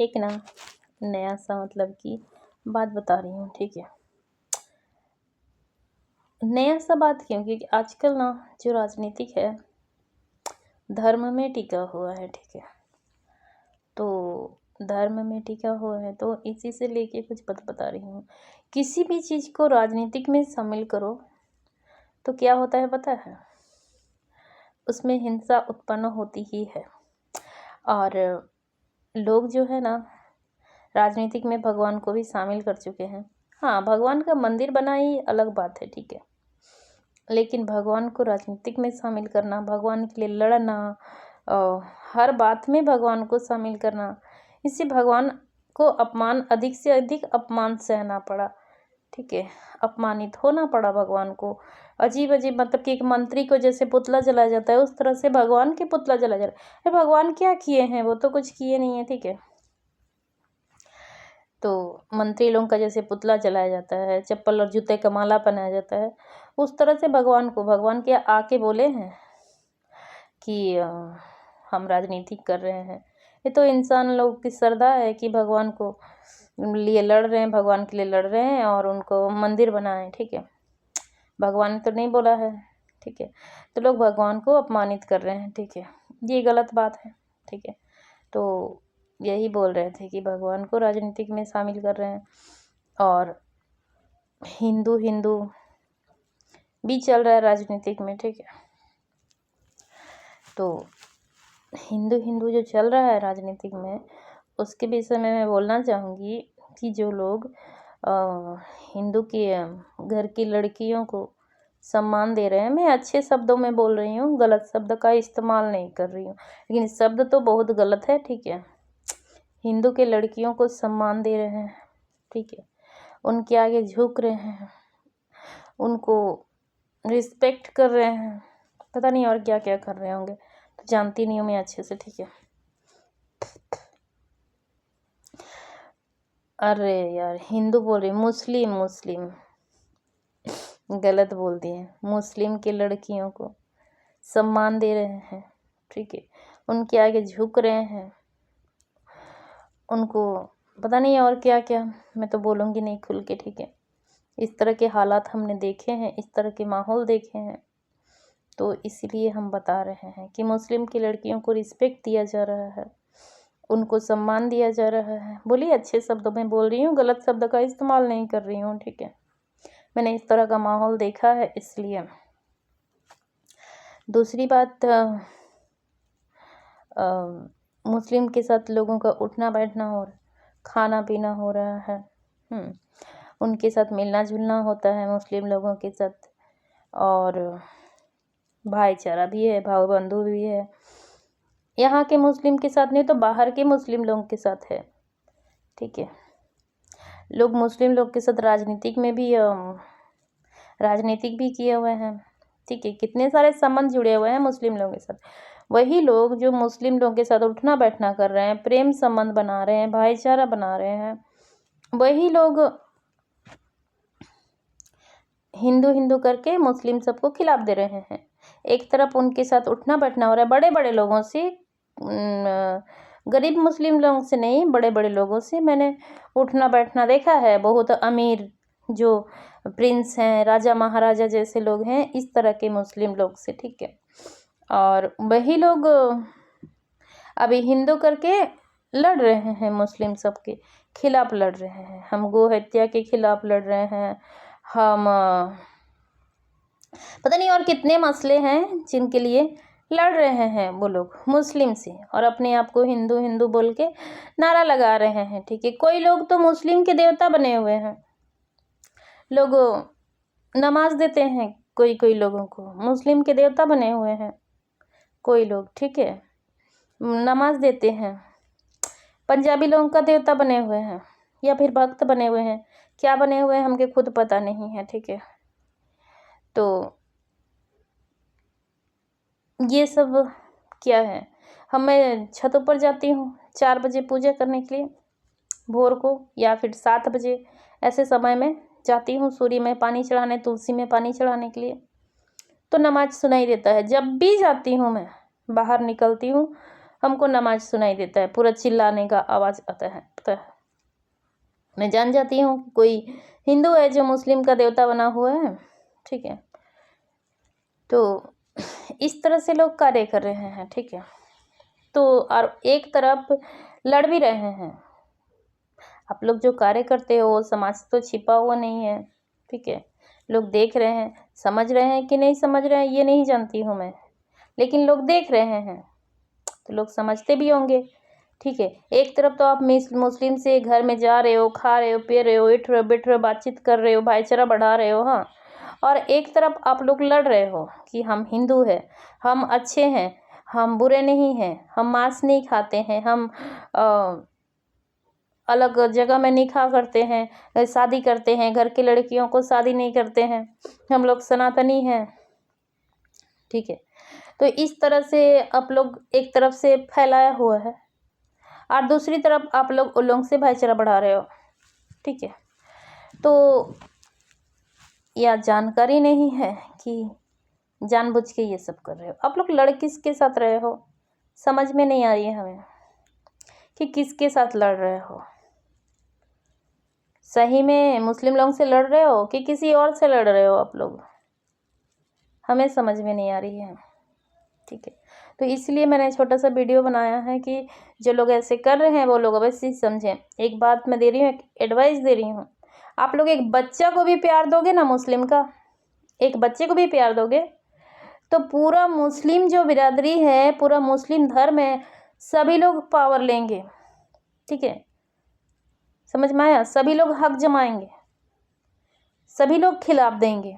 एक ना नया सा मतलब कि बात बता रही हूँ, ठीक है। नया सा बात क्यों, क्योंकि आजकल ना जो राजनीतिक है धर्म में टिका हुआ है, ठीक है। तो धर्म में टिका हुआ है तो इसी से लेके कुछ बात बता रही हूँ। किसी भी चीज़ को राजनीतिक में शामिल करो तो क्या होता है पता है, उसमें हिंसा उत्पन्न होती ही है। और लोग जो है ना राजनीतिक में भगवान को भी शामिल कर चुके हैं। हाँ, भगवान का मंदिर बनाई अलग बात है, ठीक है, लेकिन भगवान को राजनीतिक में शामिल करना, भगवान के लिए लड़ना, हर बात में भगवान को शामिल करना, इससे भगवान को अधिक से अधिक अपमान सहना पड़ा, ठीक है। अपमानित होना पड़ा भगवान को। अजीब अजीब मतलब कि एक मंत्री को जैसे पुतला जलाया जाता है उस तरह से भगवान के पुतला जलाया जा रहा है। भगवान क्या किए हैं, वो तो कुछ किए नहीं है, ठीक है। तो मंत्री लोगों का जैसे पुतला जलाया जाता है, चप्पल और जूते का माला पहनाया जाता है, उस तरह से भगवान के आके बोले हैं कि हम राजनीति कर रहे हैं। ये तो इंसान लोग की श्रद्धा है कि भगवान को लिए लड़ रहे हैं, भगवान के लिए लड़ रहे हैं और उनको मंदिर बनाएं, ठीक है। भगवान ने तो नहीं बोला है, ठीक है। तो लोग भगवान को अपमानित कर रहे हैं, ठीक है, ये गलत बात है, ठीक है। तो यही बोल रहे थे कि भगवान को राजनीतिक में शामिल कर रहे हैं और हिंदू भी चल रहा है राजनीतिक में, ठीक है। तो हिंदू जो चल रहा है राजनीतिक में उसके विषय में मैं बोलना चाहूँगी कि जो लोग हिंदू के घर की लड़कियों को सम्मान दे रहे हैं, मैं अच्छे शब्दों में बोल रही हूँ, गलत शब्द का इस्तेमाल नहीं कर रही हूँ, लेकिन शब्द तो बहुत गलत है, ठीक है। हिंदू के लड़कियों को सम्मान दे रहे हैं, ठीक है, उनके आगे झुक रहे हैं, उनको रिस्पेक्ट कर रहे हैं, पता नहीं और क्या क्या कर रहे होंगे, तो जानती नहीं हूँ मैं अच्छे से, ठीक है। अरे यार, हिंदू बोल रही, मुस्लिम गलत बोल दिए। मुस्लिम के लड़कियों को सम्मान दे रहे हैं, ठीक है, उनके आगे झुक रहे हैं, उनको पता नहीं और क्या क्या, मैं तो बोलूँगी नहीं खुल के, ठीक है। इस तरह के हालात हमने देखे हैं, इस तरह के माहौल देखे हैं, तो इसलिए हम बता रहे हैं कि मुस्लिम की लड़कियों को रिस्पेक्ट दिया जा रहा है, उनको सम्मान दिया जा रहा है। बोलिए, अच्छे शब्दों में बोल रही हूँ, गलत शब्द का इस्तेमाल नहीं कर रही हूँ, ठीक है। मैंने इस तरह का माहौल देखा है इसलिए। दूसरी बात, मुस्लिम के साथ लोगों का उठना बैठना और खाना पीना हो रहा है, उनके साथ मिलना जुलना होता है मुस्लिम लोगों के साथ, और भाईचारा भी है, भाव बंधु भी है। यहाँ के मुस्लिम के साथ नहीं तो बाहर के मुस्लिम लोगों के साथ है, ठीक है। लोग मुस्लिम लोग के साथ राजनीतिक भी किए हुए हैं, ठीक है। कितने सारे संबंध जुड़े हुए हैं मुस्लिम लोगों के साथ। वही लोग जो मुस्लिम लोगों के साथ उठना बैठना कर रहे हैं, प्रेम संबंध बना रहे हैं, भाईचारा बना रहे हैं, वही लोग हिंदू करके मुस्लिम सबको खिलाफ दे रहे हैं। एक तरफ उनके साथ उठना बैठना हो रहा है बड़े बड़े लोगों से, गरीब मुस्लिम लोगों से नहीं, बड़े बड़े लोगों से मैंने उठना बैठना देखा है। बहुत अमीर जो प्रिंस हैं, राजा महाराजा जैसे लोग हैं, इस तरह के मुस्लिम लोग से, ठीक है। और वही लोग अभी हिंदू करके लड़ रहे हैं, मुस्लिम सबके खिलाफ लड़ रहे हैं। हम गो हत्या के खिलाफ लड़ रहे हैं, हम पता नहीं और कितने मसले हैं जिनके लिए लड़ रहे हैं वो लोग मुस्लिम से, और अपने आप को हिंदू बोल के नारा लगा रहे हैं, ठीक है। कोई लोग तो मुस्लिम के देवता बने हुए हैं, लोग नमाज देते हैं, कोई लोगों को मुस्लिम के देवता बने हुए हैं, कोई लोग, ठीक है, नमाज देते हैं। पंजाबी लोगों का देवता बने हुए हैं या फिर भक्त बने हुए हैं, क्या बने हुए हैं हमके खुद पता नहीं है, ठीक है। तो ये सब क्या है, मैं छत ऊपर जाती हूँ 4 बजे पूजा करने के लिए भोर को, या फिर 7 बजे ऐसे समय में जाती हूँ सूर्य में पानी चढ़ाने, तुलसी में पानी चढ़ाने के लिए, तो नमाज सुनाई देता है। जब भी जाती हूँ मैं बाहर निकलती हूँ हमको नमाज सुनाई देता है, पूरा चिल्लाने का आवाज़ आता है, पता है। मैं जान जाती हूँ कोई हिंदू है जो मुस्लिम का देवता बना हुआ है, ठीक है। तो इस तरह से लोग कार्य कर रहे हैं, ठीक है। तो और एक तरफ लड़ भी रहे हैं। आप लोग जो कार्य करते हो वो समाज से तो छिपा हुआ नहीं है, ठीक है। लोग देख रहे हैं, समझ रहे हैं कि नहीं समझ रहे हैं ये नहीं जानती हूँ मैं, लेकिन लोग देख रहे हैं तो लोग समझते भी होंगे, ठीक है। एक तरफ तो आप मुस्लिम से घर में जा रहे हो, खा रहे हो, पी रहे हो, उठ रहे हो, बैठ रहे हो, बातचीत कर रहे हो, भाईचारा बढ़ा रहे हो, हाँ। और एक तरफ आप लोग लड़ रहे हो कि हम हिंदू हैं, हम अच्छे हैं, हम बुरे नहीं हैं, हम मांस नहीं खाते हैं, हम अलग जगह में निकाह करते हैं, शादी करते हैं, घर की लड़कियों को शादी नहीं करते हैं, हम लोग सनातनी हैं, ठीक है। तो इस तरह से आप लोग एक तरफ से फैलाया हुआ है और दूसरी तरफ आप लोग उन लोगों से भाईचारा बढ़ा रहे हो, ठीक है। तो यह जानकारी नहीं है कि जानबूझ के ये सब कर रहे हो आप लोग। लड़ किसके साथ रहे हो समझ में नहीं आ रही है हमें कि किसके साथ लड़ रहे हो। सही में मुस्लिम लोगों से लड़ रहे हो कि किसी और से लड़ रहे हो आप लोग, हमें समझ में नहीं आ रही है, ठीक है। तो इसलिए मैंने छोटा सा वीडियो बनाया है कि जो लोग ऐसे कर रहे हैं वो लोग अवश्य समझें। एक बात मैं दे रही हूँ, एक एडवाइस दे रही हूँ, आप लोग एक बच्चा को भी प्यार दोगे ना, मुस्लिम का एक बच्चे को भी प्यार दोगे तो पूरा मुस्लिम जो बिरादरी है, पूरा मुस्लिम धर्म है, सभी लोग पावर लेंगे, ठीक है। समझ में आया? सभी लोग हक जमाएंगे, सभी लोग खिलाफ देंगे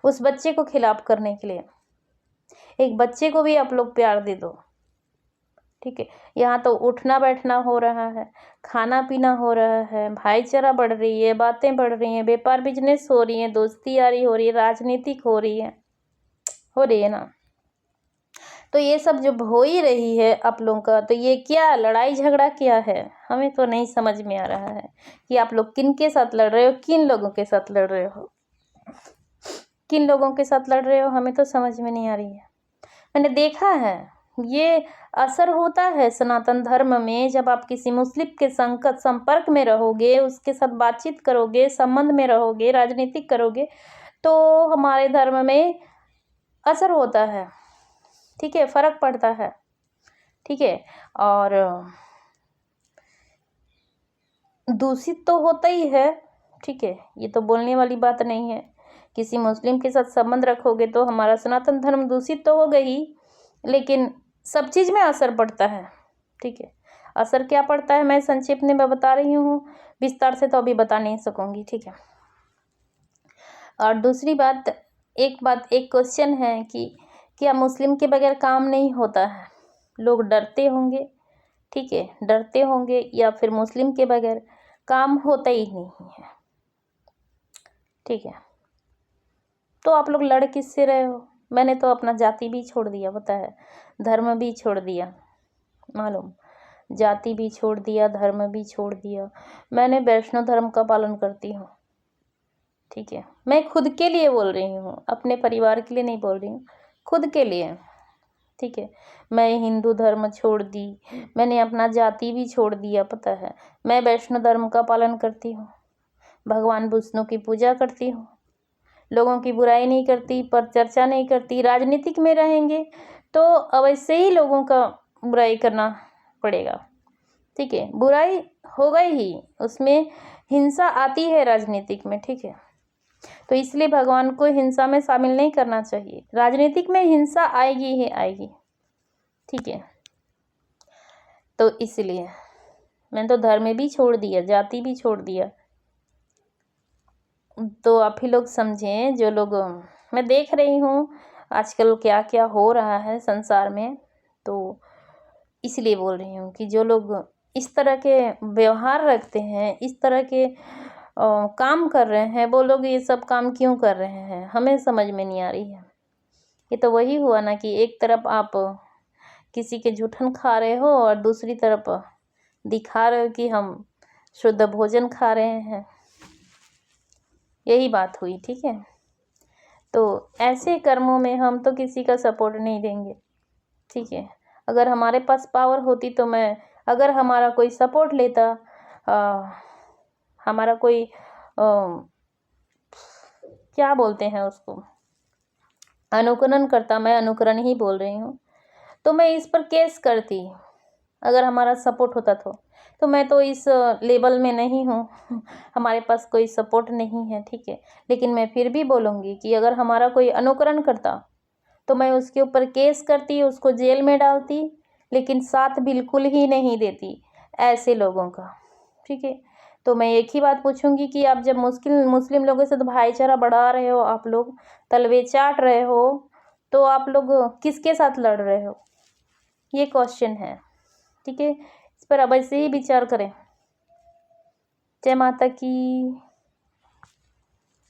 उस बच्चे को खिलाफ करने के लिए। एक बच्चे को भी आप लोग प्यार दे दो, ठीक है। यहाँ तो उठना बैठना हो रहा है, खाना पीना हो रहा है, भाईचारा बढ़ रही है, बातें बढ़ रही हैं, व्यापार बिजनेस हो रही है, दोस्ती यारी हो रही है, राजनीतिक हो रही है ना। तो ये सब जो हो ही रही है आप लोगों का, तो ये क्या लड़ाई झगड़ा क्या है, हमें तो नहीं समझ में आ रहा है कि आप लोग किन के साथ लड़ रहे हो, किन लोगों के साथ लड़ रहे हो, किन लोगों के साथ लड़ रहे हो, हमें तो समझ में नहीं आ रही है। मैंने देखा है ये असर होता है सनातन धर्म में, जब आप किसी मुस्लिम के संपर्क में रहोगे, उसके साथ बातचीत करोगे, संबंध में रहोगे, राजनीतिक करोगे, तो हमारे धर्म में असर होता है, ठीक है, फर्क पड़ता है, ठीक है। और दूषित तो होता ही है, ठीक है, ये तो बोलने वाली बात नहीं है। किसी मुस्लिम के साथ संबंध रखोगे तो हमारा सनातन धर्म दूषित तो होगा ही, लेकिन सब चीज़ में असर पड़ता है, ठीक है। असर क्या पड़ता है मैं संक्षेप में बता रही हूँ, विस्तार से तो अभी बता नहीं सकूँगी, ठीक है। और दूसरी बात, एक क्वेश्चन है कि क्या मुस्लिम के बगैर काम नहीं होता है? लोग डरते होंगे, ठीक है, डरते होंगे, या फिर मुस्लिम के बगैर काम होता ही नहीं है, ठीक है। तो आप लोग लड़ किससे रहे हो? मैंने तो अपना जाति भी छोड़ दिया, पता है, धर्म भी छोड़ दिया, मालूम, जाति भी छोड़ दिया, धर्म भी छोड़ दिया। मैंने वैष्णव धर्म का पालन करती हूँ, ठीक है। मैं खुद के लिए बोल रही हूँ, अपने परिवार के लिए नहीं बोल रही हूँ, खुद के लिए, ठीक है। मैं हिंदू धर्म छोड़ दी, मैंने अपना जाति भी छोड़ दिया, पता है। मैं वैष्णव धर्म का पालन करती हूँ, भगवान विष्णु की पूजा करती हूँ, लोगों की बुराई नहीं करती, पर चर्चा नहीं करती। राजनीतिक में रहेंगे तो अवश्य ही लोगों का बुराई करना पड़ेगा, ठीक है, बुराई होगा ही, उसमें हिंसा आती है राजनीतिक में, ठीक है। तो इसलिए भगवान को हिंसा में शामिल नहीं करना चाहिए, राजनीतिक में हिंसा आएगी ही आएगी, ठीक है। तो इसलिए मैंने तो धर्म भी छोड़ दिया, जाति भी छोड़ दिया। तो आप ही लोग समझें, जो लोग, मैं देख रही हूँ आजकल क्या क्या हो रहा है संसार में, तो इसलिए बोल रही हूँ कि जो लोग इस तरह के व्यवहार रखते हैं, इस तरह के काम कर रहे हैं, वो लोग ये सब काम क्यों कर रहे हैं, हमें समझ में नहीं आ रही है। ये तो वही हुआ ना कि एक तरफ आप किसी के जूठन खा रहे हो और दूसरी तरफ दिखा रहे हो कि हम शुद्ध भोजन खा रहे हैं, यही बात हुई, ठीक है। तो ऐसे कर्मों में हम तो किसी का सपोर्ट नहीं देंगे, ठीक है। अगर हमारे पास पावर होती तो मैं, अगर हमारा कोई सपोर्ट लेता, हमारा कोई क्या बोलते हैं उसको, अनुकरण करता, मैं अनुकरण ही बोल रही हूँ, तो मैं इस पर केस करती। अगर हमारा सपोर्ट होता तो मैं तो इस लेवल में नहीं हूँ हमारे पास कोई सपोर्ट नहीं है, ठीक है। लेकिन मैं फिर भी बोलूँगी कि अगर हमारा कोई अनुकरण करता तो मैं उसके ऊपर केस करती, उसको जेल में डालती, लेकिन साथ बिल्कुल ही नहीं देती ऐसे लोगों का, ठीक है। तो मैं एक ही बात पूछूंगी कि आप जब मुस्लिम लोगों से तो भाईचारा बढ़ा रहे हो, आप लोग तलवे चाट रहे हो, तो आप लोग किसके साथ लड़ रहे हो, ये क्वेश्चन है, ठीक है। इस पर अब ऐसे ही विचार करें। जय माता की।